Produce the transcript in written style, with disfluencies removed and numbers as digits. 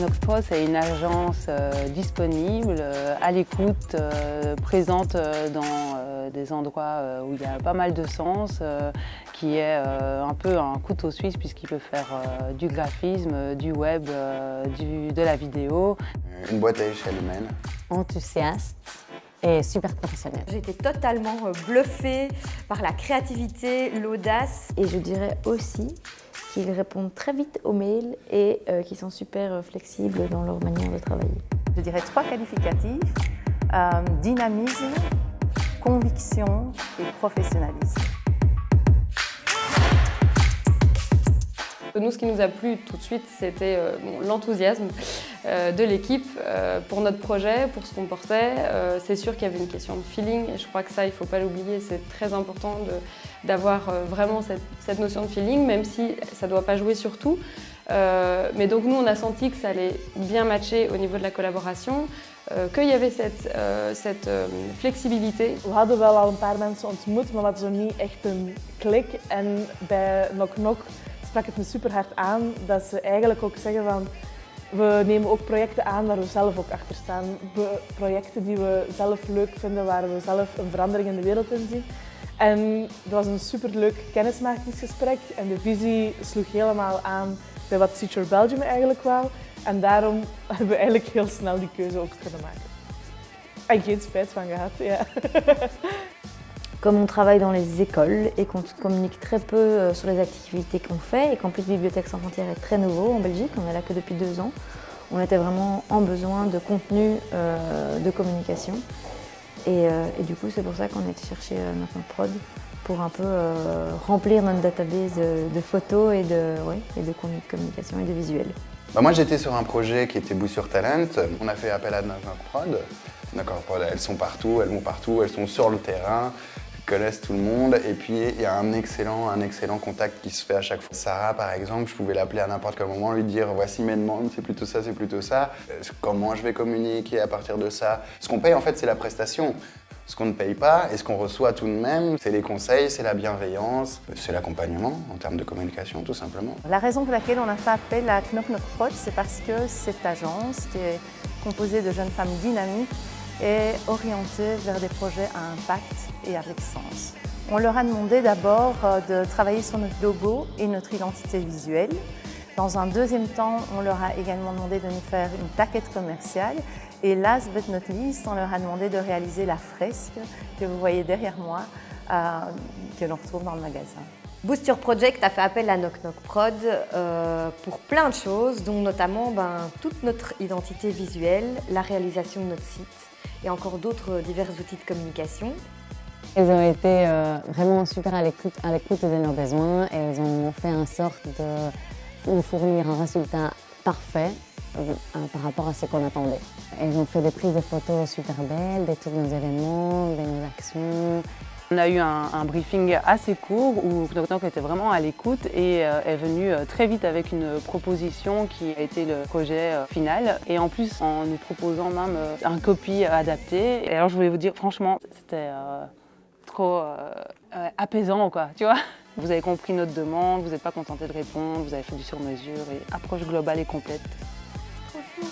Knox Prod, c'est une agence disponible, à l'écoute, présente dans des endroits où il y a pas mal de sens, qui est un peu un couteau suisse puisqu'il peut faire du graphisme, du web, de la vidéo. Une boîte à échelle humaine. Enthousiaste et super professionnel. J'ai été totalement bluffée par la créativité, l'audace. Et je dirais aussi qu'ils répondent très vite aux mails et qu'ils sont super flexibles dans leur manière de travailler. Je dirais 3 qualificatifs, dynamisme, conviction et professionnalisme. Nous, ce qui nous a plu tout de suite, c'était l'enthousiasme de l'équipe pour notre projet, pour ce qu'on portait. C'est sûr qu'il y avait une question de feeling et je crois que ça, il ne faut pas l'oublier, c'est très important d'avoir vraiment cette notion de feeling, même si ça ne doit pas jouer sur tout. Mais donc nous, on a senti que ça allait bien matcher au niveau de la collaboration, qu'il y avait cette flexibilité. We hadden wel al een paar mensen ontmoet, maar we hadden zo niet echt een klik. En bij Knock Knock sprak het me super hard aan dat ze eigenlijk ook zeggen van we nemen ook projecten aan waar we zelf ook achter staan. Projecten die we zelf leuk vinden, waar we zelf een verandering in de wereld in zien. En dat was een superleuk kennismakingsgesprek en de visie sloeg helemaal aan bij wat Teacher Belgium eigenlijk wou. En daarom hebben we eigenlijk heel snel die keuze ook kunnen maken. En geen spijt van gehad, ja. Comme on travaille dans les écoles et qu'on communique très peu sur les activités qu'on fait et qu'en plus Bibliothèque Sans Frontières est très nouveau en Belgique, on est là que depuis 2 ans, on était vraiment en besoin de contenu de communication. Et du coup, c'est pour ça qu'on a été chercher notre prod pour un peu remplir notre database de photos et de contenu de communication et de visuels. Moi, j'étais sur un projet qui était Boost Your Talent. On a fait appel à Knock Prod. Knock Prod, elles sont partout, elles vont partout, elles sont sur le terrain, elles connaissent tout le monde. Et puis, il y a un excellent contact qui se fait à chaque fois. Sarah, par exemple, je pouvais l'appeler à n'importe quel moment, lui dire voici mes demandes, c'est plutôt ça, c'est plutôt ça. Comment je vais communiquer à partir de ça. Ce qu'on paye, en fait, c'est la prestation. Ce qu'on ne paye pas et ce qu'on reçoit tout de même, c'est les conseils, c'est la bienveillance, c'est l'accompagnement en termes de communication, tout simplement. La raison pour laquelle on a fait appel à Knock Knock Prod, c'est parce que cette agence, qui est composée de jeunes femmes dynamiques, est orientée vers des projets à impact et avec sens. On leur a demandé d'abord de travailler sur notre logo et notre identité visuelle. Dans un deuxième temps, on leur a également demandé de nous faire une plaquette commerciale. Et last but not least, on leur a demandé de réaliser la fresque que vous voyez derrière moi, que l'on retrouve dans le magasin. Boost Your Project a fait appel à Knock Knock Prod pour plein de choses, dont notamment toute notre identité visuelle, la réalisation de notre site et encore d'autres divers outils de communication. Elles ont été vraiment super à l'écoute de nos besoins et elles ont fait en sorte de nous fournir un résultat parfait par rapport à ce qu'on attendait. Elles ont fait des prises de photos super belles, des tours de nos événements, de nos actions. On a eu un briefing assez court où Knock Knock était vraiment à l'écoute et est venu très vite avec une proposition qui a été le projet final. Et en plus, en nous proposant même un copy adapté. Et alors je voulais vous dire, franchement, c'était trop apaisant, quoi, tu vois. Vous avez compris notre demande, vous n'êtes pas contenté de répondre, vous avez fait du sur-mesure et approche globale et complète. Trop chou.